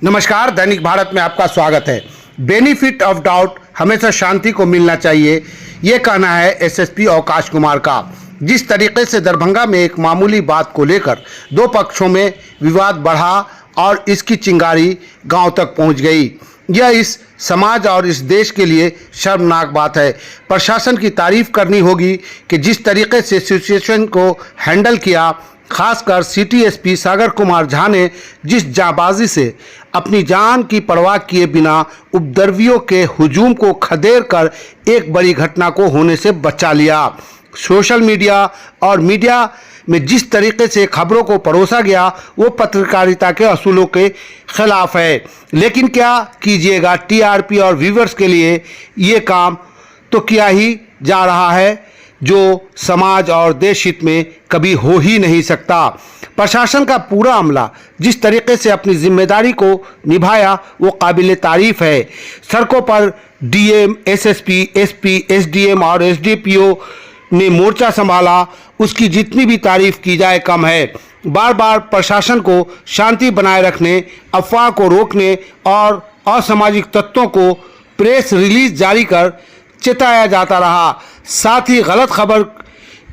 नमस्कार, दैनिक भारत में आपका स्वागत है। बेनिफिट ऑफ डाउट हमेशा शांति को मिलना चाहिए, ये कहना है एसएसपी अवकाश कुमार का। जिस तरीके से दरभंगा में एक मामूली बात को लेकर दो पक्षों में विवाद बढ़ा और इसकी चिंगारी गांव तक पहुंच गई, यह इस समाज और इस देश के लिए शर्मनाक बात है। प्रशासन की तारीफ करनी होगी कि जिस तरीके से सिचुएशन को हैंडल किया, खासकर सिटी एसपी सागर कुमार झा ने जिस जांबाजी से अपनी जान की परवाह किए बिना उपद्रवियों के हुजूम को खदेड़ कर एक बड़ी घटना को होने से बचा लिया। सोशल मीडिया और मीडिया में जिस तरीके से खबरों को परोसा गया वो पत्रकारिता के असूलों के खिलाफ है। लेकिन क्या कीजिएगा, टीआरपी और व्यूअर्स के लिए ये काम तो किया ही जा रहा है जो समाज और देश हित में कभी हो ही नहीं सकता। प्रशासन का पूरा अमला जिस तरीके से अपनी जिम्मेदारी को निभाया वो काबिल तारीफ है। सड़कों पर डीएम, एसएसपी, एसपी, एसडीएम और एसडीपीओ ने मोर्चा संभाला, उसकी जितनी भी तारीफ की जाए कम है। बार बार प्रशासन को शांति बनाए रखने, अफवाह को रोकने और असामाजिक तत्वों को प्रेस रिलीज जारी कर चेताया जाता रहा। साथ ही गलत खबर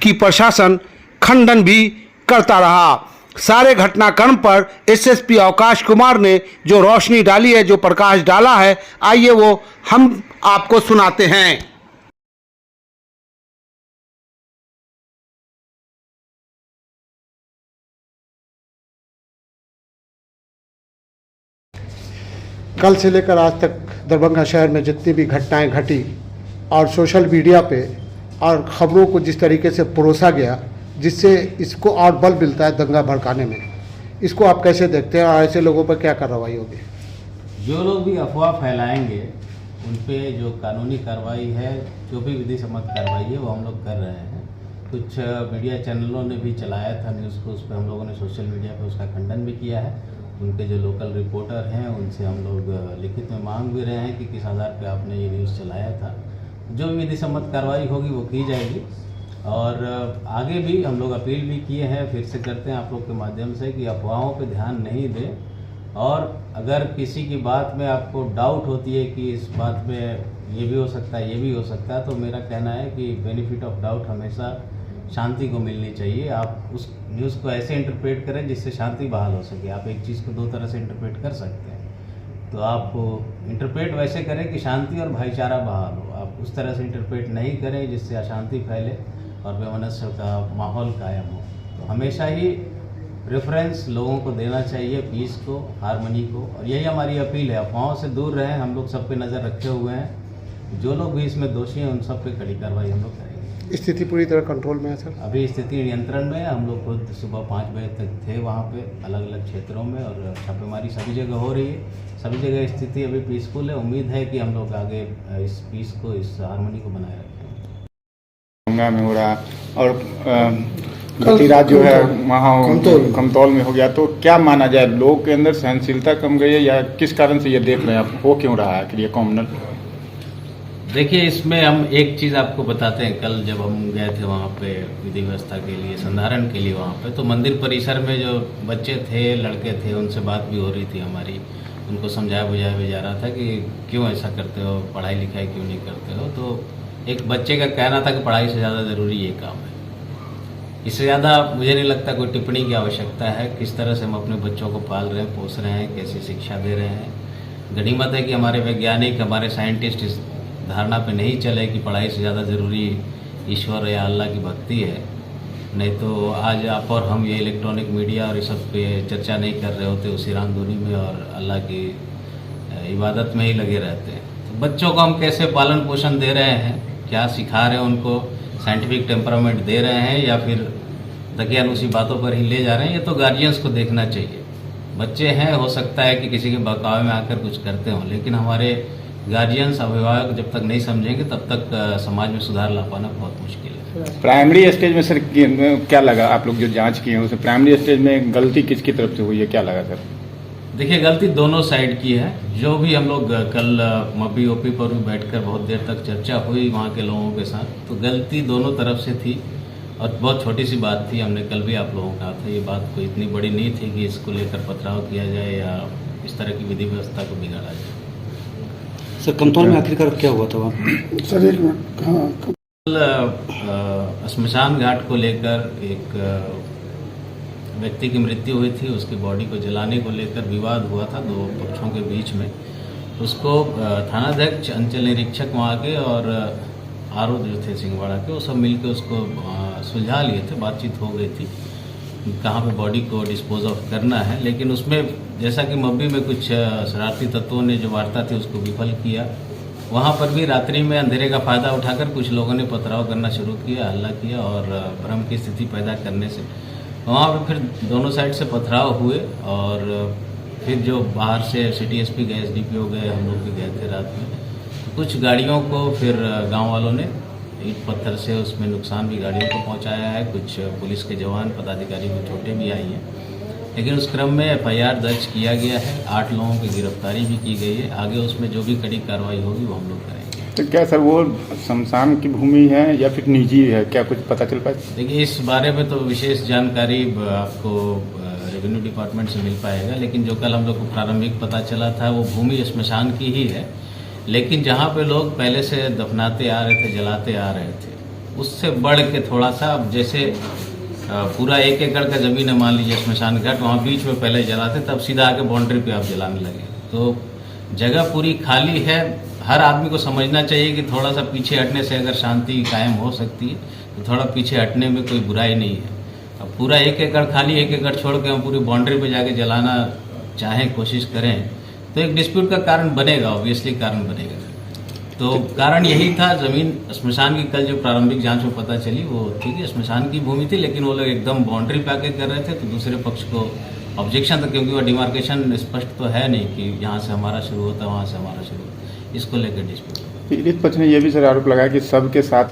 की प्रशासन खंडन भी करता रहा। सारे घटनाक्रम पर एसएसपी अवकाश कुमार ने जो रोशनी डाली है, जो प्रकाश डाला है, आइए वो हम आपको सुनाते हैं। कल से लेकर आज तक दरभंगा शहर में जितनी भी घटनाएं घटी और सोशल मीडिया पे और ख़बरों को जिस तरीके से परोसा गया, जिससे इसको और बल मिलता है दंगा भड़काने में, इसको आप कैसे देखते हैं और ऐसे लोगों पर क्या कार्रवाई होगी? जो लोग भी अफवाह फैलाएंगे उन पे जो कानूनी कार्रवाई है, जो भी विधि सम्मत कार्रवाई है वो हम लोग कर रहे हैं। कुछ मीडिया चैनलों ने भी चलाया था न्यूज़ को, उस पर हम लोगों ने सोशल मीडिया पे उसका खंडन भी किया है। उनके जो लोकल रिपोर्टर हैं उनसे हम लोग लिखित में मांग भी रहे हैं कि किस आधार पे आपने ये न्यूज़ चलाया था। जो भी विधि सम्मत कार्रवाई होगी वो की जाएगी। और आगे भी हम लोग अपील भी किए हैं, फिर से करते हैं आप लोग के माध्यम से कि अफवाहों पे ध्यान नहीं दें। और अगर किसी की बात में आपको डाउट होती है कि इस बात में ये भी हो सकता है, ये भी हो सकता है, तो मेरा कहना है कि बेनिफिट ऑफ डाउट हमेशा शांति को मिलनी चाहिए। आप उस न्यूज़ को ऐसे इंटरप्रेट करें जिससे शांति बहाल हो सके। आप एक चीज़ को दो तरह से इंटरप्रेट कर सकते हैं, तो आप इंटरप्रेट वैसे करें कि शांति और भाईचारा बहाल हो। आप उस तरह से इंटरप्रेट नहीं करें जिससे अशांति फैले और वैमनस्य का माहौल कायम हो। तो हमेशा ही प्रेफरेंस लोगों को देना चाहिए पीस को, हारमोनी को, और यही हमारी अपील है। अफवाहों से दूर रहें, हम लोग सब पे नज़र रखे हुए हैं। जो लोग भी इसमें दोषी हैं उन सब पे कड़ी कार्रवाई हम लोग करेंगे। स्थिति पूरी तरह कंट्रोल में है सर? अभी स्थिति नियंत्रण में है। हम लोग खुद सुबह 5 बजे तक थे वहाँ पे अलग अलग क्षेत्रों में, और छापेमारी सभी जगह हो रही है। सभी जगह स्थिति अभी पीसफुल है। उम्मीद है कि हम लोग आगे इस पीस को, इस हारमोनी को बनाए रखेंगे। दंगा में हो रहा और बीती रात जो है वहाँ कमतौल में हो गया, तो क्या माना जाए, लोगों के अंदर सहनशीलता कम गई है या किस कारण से ये देख रहे हैं आप, हो क्यों रहा है कि ये कॉमनल? देखिए, इसमें हम एक चीज़ आपको बताते हैं। कल जब हम गए थे वहाँ पे विधि व्यवस्था के लिए, संधारण के लिए वहाँ पे, तो मंदिर परिसर में जो बच्चे थे, लड़के थे, उनसे बात भी हो रही थी हमारी। उनको समझाया बुझाया भी जा रहा था कि क्यों ऐसा करते हो, पढ़ाई लिखाई क्यों नहीं करते हो। तो एक बच्चे का कहना था कि पढ़ाई से ज़्यादा ज़रूरी ये काम है। इससे ज़्यादा मुझे नहीं लगता कोई टिप्पणी की आवश्यकता है। किस तरह से हम अपने बच्चों को पाल रहे हैं, पोस रहे हैं, कैसी शिक्षा दे रहे हैं। गनीमत है कि हमारे वैज्ञानिक, हमारे साइंटिस्ट इस धारणा पे नहीं चले कि पढ़ाई से ज़्यादा ज़रूरी ईश्वर या अल्लाह की भक्ति है। नहीं तो आज आप और हम ये इलेक्ट्रॉनिक मीडिया और इस सब पे चर्चा नहीं कर रहे होते, उसी रामधुनी में और अल्लाह की इबादत में ही लगे रहते हैं। तो बच्चों को हम कैसे पालन पोषण दे रहे हैं, क्या सिखा रहे हैं उनको, साइंटिफिक टेम्परामेंट दे रहे हैं या फिर दकियानुसी बातों पर ही ले जा रहे हैं, ये तो गार्जियंस को देखना चाहिए। बच्चे हैं, हो सकता है कि किसी के बहकावे में आकर कुछ करते हों, लेकिन हमारे गार्जियंस, अभिभावक जब तक नहीं समझेंगे तब तक समाज में सुधार ला पाना बहुत मुश्किल है। प्राइमरी स्टेज में सर क्या लगा, आप लोग जो जांच किए हैं उसे प्राइमरी स्टेज में गलती किसकी तरफ से हुई है, क्या लगा सर? देखिए, गलती दोनों साइड की है। जो भी हम लोग कल मपी ओपी पर भी बैठकर बहुत देर तक चर्चा हुई वहाँ के लोगों के साथ, तो गलती दोनों तरफ से थी और बहुत छोटी सी बात थी। हमने कल भी आप लोगों को कहा था, ये बात कोई इतनी बड़ी नहीं थी कि इसको लेकर पथराव किया जाए या इस तरह की विधि व्यवस्था को बिगाड़ा जाए। सर कमतौल में आखिरकार क्या हुआ था वहाँ? सर एक मिनट, हाँ कल श्मशान घाट को लेकर एक व्यक्ति की मृत्यु हुई थी, उसकी बॉडी को जलाने को लेकर विवाद हुआ था दो पक्षों के बीच में। उसको थानाध्यक्ष, अंचल निरीक्षक वहाँ के और आरओ जो थे सिंहवाड़ा के, वो सब मिलकर उसको सुलझा लिए थे, बातचीत हो गई थी कहाँ पे बॉडी को डिस्पोज ऑफ करना है। लेकिन उसमें जैसा कि मब्बी में कुछ शरारती तत्वों ने जो वार्ता थी उसको विफल किया। वहाँ पर भी रात्रि में अंधेरे का फायदा उठाकर कुछ लोगों ने पथराव करना शुरू किया, हल्ला किया और भ्रम की स्थिति पैदा करने से वहाँ पर फिर दोनों साइड से पथराव हुए। और फिर जो बाहर से सिटी एसपी गए, एसडीपीओ गए, हम लोग भी गए थे रात में। तो कुछ गाड़ियों को फिर गांव वालों ने ईंट पत्थर से उसमें नुकसान भी गाड़ियों को पहुंचाया है। कुछ पुलिस के जवान पदाधिकारी को चोटें भी आई हैं, लेकिन उस क्रम में एफआईआर दर्ज किया गया है। 8 लोगों की गिरफ्तारी भी की गई है। आगे उसमें जो भी कड़ी कार्रवाई होगी वो हम लोग करेंगे। तो क्या सर वो शमशान की भूमि है या फिर निजी है, क्या कुछ पता चल पाया? देखिए, इस बारे में तो विशेष जानकारी आपको रेवेन्यू डिपार्टमेंट से मिल पाएगा, लेकिन जो कल हम लोग को प्रारंभिक पता चला था वो भूमि श्मशान की ही है। लेकिन जहाँ पे लोग पहले से दफनाते आ रहे थे, जलाते आ रहे थे, उससे बढ़ के थोड़ा सा, अब जैसे पूरा 1 एकड़ का ज़मीन है मान लीजिए श्मशान घाट, वहाँ बीच में पहले जलाते, तब सीधा आके बाउंड्री पे आप जलाने लगे। तो जगह पूरी खाली है। हर आदमी को समझना चाहिए कि थोड़ा सा पीछे हटने से अगर शांति कायम हो सकती है तो थोड़ा पीछे हटने में कोई बुराई नहीं है। अब पूरा 1 एकड़ खाली, 1 एकड़ छोड़ के हम पूरी बाउंड्री पे जाके जलाना चाहें, कोशिश करें तो एक डिस्प्यूट का कारण बनेगा, ऑब्वियसली कारण बनेगा। तो कारण यही था, जमीन श्मशान की कल जो प्रारंभिक जांच में पता चली वो ठीक है श्मशान की भूमि थी, लेकिन वो लोग एकदम बाउंड्री पे आके कर रहे थे। तो दूसरे पक्ष को ऑब्जेक्शन था, क्योंकि वो डिमार्केशन स्पष्ट तो है नहीं कि यहाँ से हमारा शुरू होता है, वहाँ से हमारा शुरू होता है। इसको लेकर डिस्प्यूट। पीड़ित पक्ष ने यह भी सर आरोप लगाया कि सबके साथ